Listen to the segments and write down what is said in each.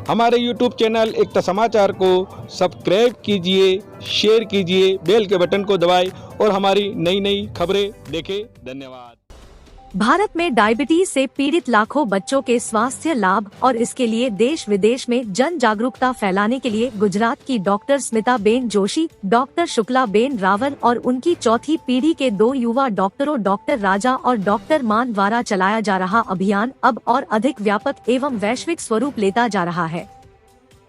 हमारे YouTube channel एकता समाचार को सब्सक्राइब कीजिए, शेयर कीजिए, बेल के बटन को दबाएं और हमारी नई नई खबरें देखें। धन्यवाद। भारत में डायबिटीज से पीड़ित लाखों बच्चों के स्वास्थ्य लाभ और इसके लिए देश विदेश में जन जागरूकता फैलाने के लिए गुजरात की doctor Smita Ben Joshi, doctor Shukla Ben Rawal और उनकी चौथी पीढ़ी के 2 युवा डॉक्टरों डॉक्टर राजा और डॉक्टर मान द्वारा चलाया जा रहा अभियान अब और अधिक व्यापक एवं वैश्विक स्वरूप लेता जा रहा है।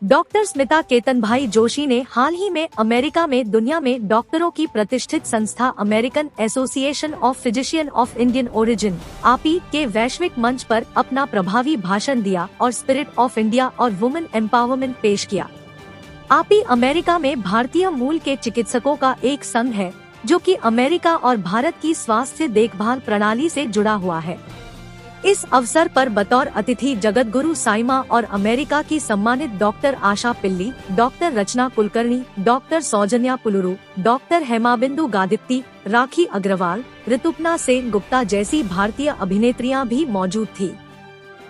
डॉक्टर स्मिता केतनभाई जोशी ने हाल ही में अमेरिका में दुनिया में डॉक्टरों की प्रतिष्ठित संस्था American association of physician of Indian origin (API) के वैश्विक मंच पर अपना प्रभावी भाषण दिया और स्पिरिट ऑफ इंडिया और वुमेन एम्पावरमेंट पेश किया। API अमेरिका में भारतीय मूल के चिकित्सकों का एक संघ है जो कि अमेरिका और भारत की स्वास्थ्य देखभाल प्रणाली से जुड़ा हुआ है। इस अवसर पर बतौर अतिथि जगतगुरु साइमा और अमेरिका की सम्मानित डॉक्टर आशा पिल्ली, डॉक्टर रचना कुलकर्णी, डॉक्टर सौजन्या पुलुरु, डॉक्टर हेमाबिंदु गादित्ती, राखी अग्रवाल, ऋतुपना सेन गुप्ता जैसी भारतीय अभिनेत्रियां भी मौजूद थी।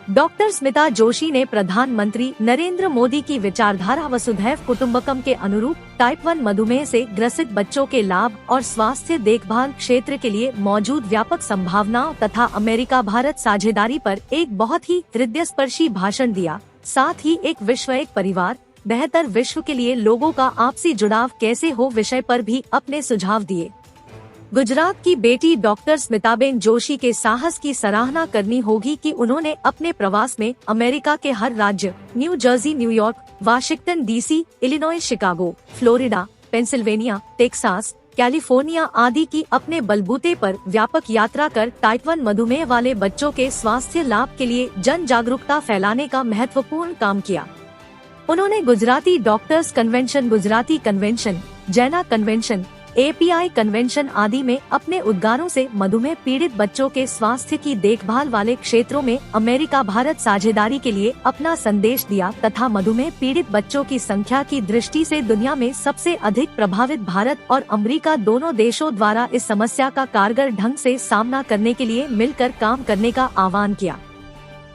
डॉक्टर स्मिता जोशी ने प्रधानमंत्री नरेंद्र मोदी की विचारधारा वसुधैव कुटुंबकम के अनुरूप टाइप 1 मधुमेह से ग्रसित बच्चों के लाभ और स्वास्थ्य देखभाल क्षेत्र के लिए मौजूद व्यापक संभावनाओं तथा अमेरिका भारत साझेदारी पर एक बहुत ही हृदयस्पर्शी भाषण दिया। साथ ही एक विश्व एक परिवार, बेहतर विश्व के लिए लोगों का आपसी जुड़ाव कैसे हो विषय पर भी अपने सुझाव दिए। गुजरात की बेटी डॉक्टर स्मिताबेन जोशी के साहस की सराहना करनी होगी कि उन्होंने अपने प्रवास में अमेरिका के हर राज्य, new Jersey, New York, Washington DC, Illinois, Chicago, Florida, Pennsylvania, Texas, California आदि की अपने बलबूते पर व्यापक यात्रा कर टाइप 1 मधुमेह वाले बच्चों के स्वास्थ्य लाभ के लिए जन जागरूकता फैलाने का महत्वपूर्ण काम किया। उन्होंने Gujarati doctors convention, Gujarati convention, जैना कन्वेंशन, API कन्वेंशन आदि में अपने उद्गारों से मधुमेह पीड़ित बच्चों के स्वास्थ्य की देखभाल वाले क्षेत्रों में अमेरिका भारत साझेदारी के लिए अपना संदेश दिया तथा मधुमेह पीड़ित बच्चों की संख्या की दृष्टि से दुनिया में सबसे अधिक प्रभावित भारत और अमेरिका दोनों देशों द्वारा इस समस्या का कारगर ढंग से सामना करने के लिए मिलकर काम करने का आह्वान किया।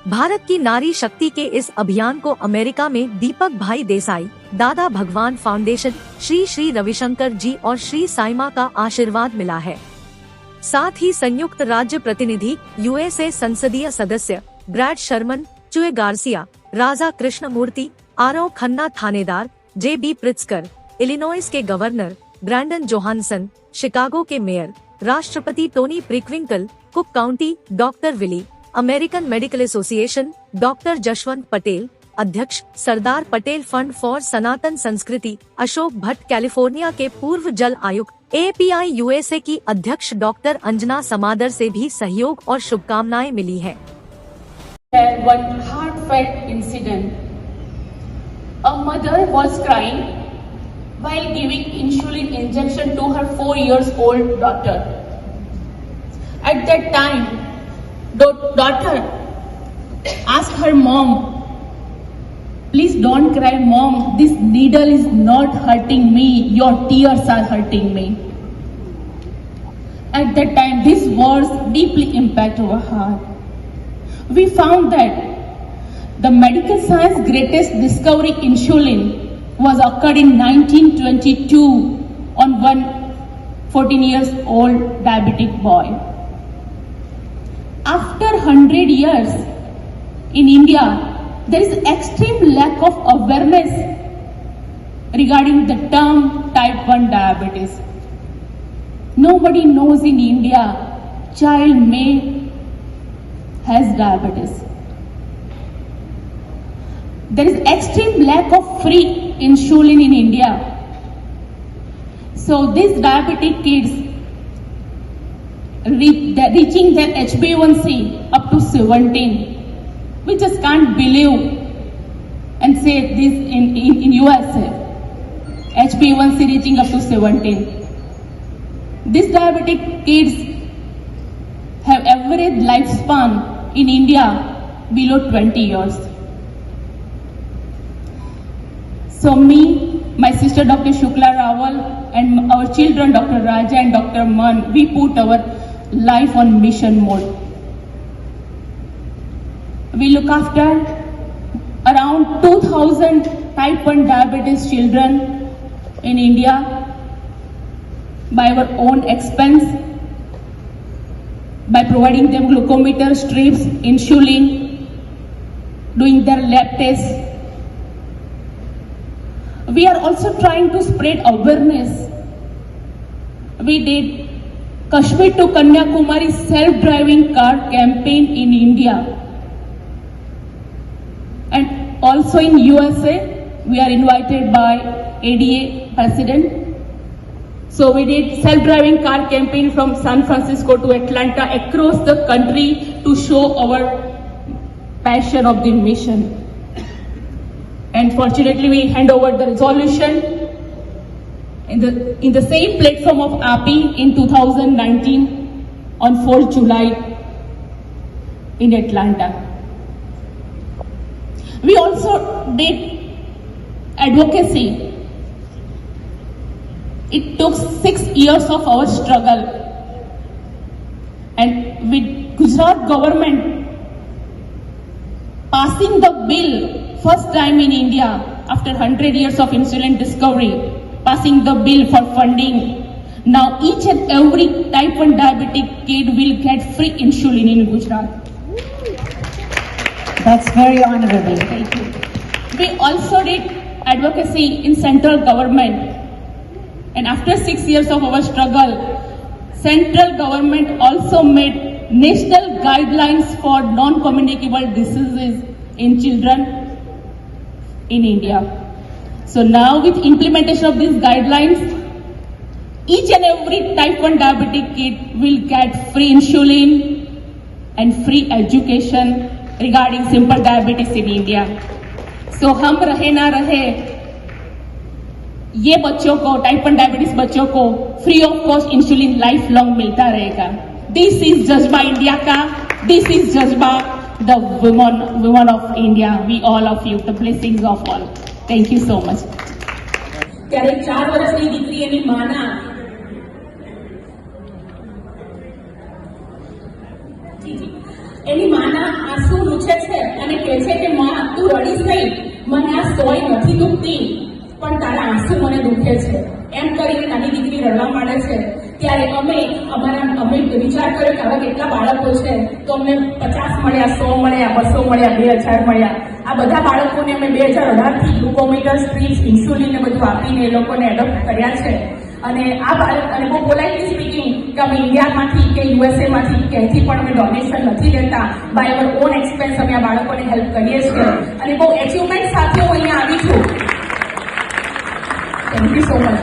भारत की नारी शक्ति के इस अभियान को अमेरिका में दीपक भाई देसाई, दादा भगवान फाउंडेशन, श्री श्री रविशंकर जी और श्री साइमा का आशीर्वाद मिला है। साथ ही संयुक्त राज्य प्रतिनिधि, USA संसदीय सदस्य Brad Sherman, Chuy Garcia, Raja Krishnamoorthi, आरव Khanna Thanedar, JB Pritzker, Illinois के गवर्नर ब्रैंडन जोहानसन, शिकागो के मेयर, राष्ट्रपति Toni Preckwinkle, Cook County doctor Willie, American Medical Association doctor Jashwant Patel, अध्यक्ष Sardar Patel Fund for Sanatan Sanskriti Ashok Bhatt, California के पूर्व जल आयुक्त, API USA की अध्यक्ष डॉक्टर अंजना समादर से भी सहयोग और शुभकामनाएं मिली है। One heartfelt incident. A mother was crying while giving insulin injection to her 4 years old daughter. At that time, the daughter asked her mom, "Please don't cry, mom. This needle is not hurting me. Your tears are hurting me." At that time, these words deeply impacted our heart. We found that the medical science greatest discovery, insulin, was occurred in 1922 on one 14 years old diabetic boy. After 100 years in India, there is extreme lack of awareness regarding the term type 1 diabetes. Nobody knows in India child may has diabetes. There is extreme lack of free insulin in India. So these diabetic kids reaching their HbA1c up to 17. We just can't believe and say this in USA. HbA1c reaching up to 17. These diabetic kids have average lifespan in India below 20 years. So me, my sister Dr. Shukla Rawal and our children Dr. Raja and Dr. Man, we put our life on mission mode. We look after around around 2,000 type 1 diabetes children in India by our own expense, by providing them glucometer strips, insulin, doing their lab tests. We are also trying to spread awareness. We did Kashmir to Kanyakumari self-driving car campaign in India. And also in USA, we are invited by ADA President. So we did self-driving car campaign from San Francisco to Atlanta across the country to show our passion of the mission. And fortunately, we hand over the resolution in the same platform of API in 2019 on 4th July in Atlanta. We also did advocacy. It took 6 years of our struggle, and with Gujarat government passing the bill first time in India after 100 years of insulin discovery, passing the bill for funding. Now each and every type 1 diabetic kid will get free insulin in Gujarat. That's very honorable. Thank you. We also did advocacy in central government, and after 6 years of our struggle, central government also made national guidelines for non-communicable diseases in children in India. So now with implementation of these guidelines, each and every type 1 diabetic kid will get free insulin and free education regarding simple diabetes in India. So हम रहे ना रहे, ये बच्चों को type 1 diabetes बच्चों को free of cost insulin lifelong मिलता रहेगा. दिस इज जज्बा इंडिया का, दिस इज जज्बा the woman of India. We all of you, the blessings of all. Thank you so much. ત્યારે 4 વર્ષની દીકરી એની માના એની માના આંસુ લૂછે છે અને કહે છે કે માં તું રડીશ નહીં, મને આ સોય નથી દુખતી પણ તારા આંસુ મને દુખે છે. એમ કરીને નાની દીકરી રડવા માંડે છે. ત્યારે અમે વિચાર કર્યો કે આવા કેટલા બાળકો છે, તો અમને 50 મળ્યા, 100 મળ્યા, 200 મળ્યા, 2000 મળ્યા. આ બધા બાળકોને અમે 2018 થી ગ્લુકોમીટર સ્ટ્રીપ્સ, ઇન્સ્યુલિન ને બધું આપીને એ લોકોને એડોપ્ટ કર્યા છે. અને આ બાળક અને બહુ પોલાઇટલી સ્પીકિંગ કે અમે ઇન્ડિયામાંથી કે યુએસએ માંથી ક્યાંયથી પણ અમે ડોનેશન નથી લેતા, બાય અવર ઓન એક્સપેન્સ અમે આ બાળકોને હેલ્પ કરીએ છીએ. અને બહુ એચિવમેન્ટ સાથે હું અહીંયા આવી છું. Thank you so much.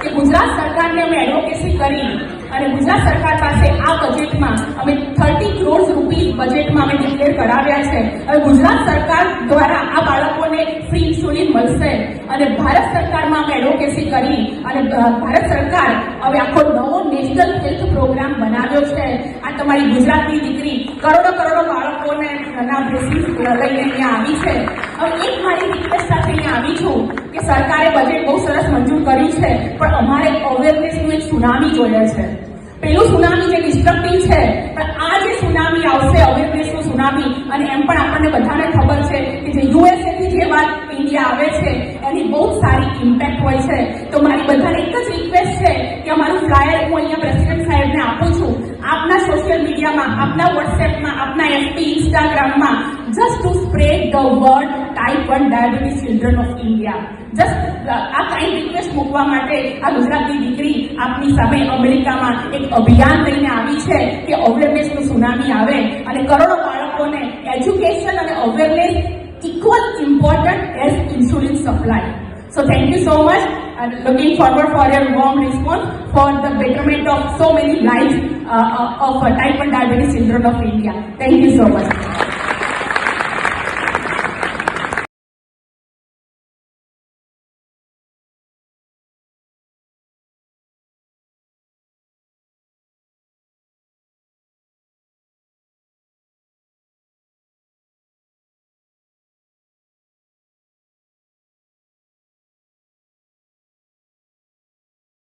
કે ગુજરાત સરકારને અમે એડવોકેસી કરી અને ગુજરાત સરકાર પાસે આ બજેટમાં અમે 30 કરોડ રૂપીસ બજેટમાં અમે ડિક્લેર કરાવ્યા છે. હવે ગુજરાત સરકાર દ્વારા આ બાળકોને ફ્રી ઇન્સ્યુલિન મળશે અને ભારત સરકારમાં અમે એડવોકેસી કરી અને ભારત સરકાર હવે આખો નવો નેશનલ હેલ્થ પ્રોગ્રામ બનાવ્યો છે. આ તમારી ગુજરાતની દીકરી કરોડો બાળકોને નાના બ્રેસિસ લઈને અહીંયા આવી છે. હવે એક મારી રિક્વેસ્ટ સાથે અહીંયા આવી છું કે સરકારે બજેટ બહુ સરસ મંજૂર કર્યું છે, પણ અમારે અવેરનેસનું એક સુનામી જોઈએ છે. પેલું સુનામી જે ડિસ્ટ્રક્ટિવ છે, પણ આ જે સુનામી આવશે અવેરનેસનું સુનામી, અને એમ પણ આપણને બધાને ખબર છે કે જે યુએસએ થી જે વાત ઇન્ડિયા આવે છે એની બહુ સારી ઇમ્પેક્ટ હોય છે. તો મારી બધાને એક જ રિક્વેસ્ટ છે કે અમારું ફ્લાયર હું અહીંયા પ્રેસિડેન્ટ સાહેબને આપું છું. આપના સોશિયલ મીડિયામાં, આપના વોટ્સએપમાં, આપના એફબી, ઇન્સ્ટાગ્રામમાં just to spread the word type 1 diabetes children of India. Just આ કાઇન્ડ રિક્વેસ્ટ મૂકવા માટે આ ગુજરાતની દીકરી આપની સામે અમેરિકામાં એક અભિયાન લઈને આવી છે કે અવેરનેસનું સુનામી આવે અને કરોડો બાળકોને એજ્યુકેશન અને awareness equal important as insulin supply. So thank you so much. I'm looking forward for your warm response for the betterment of so many lives of type 1 diabetes children of India. Thank you so much.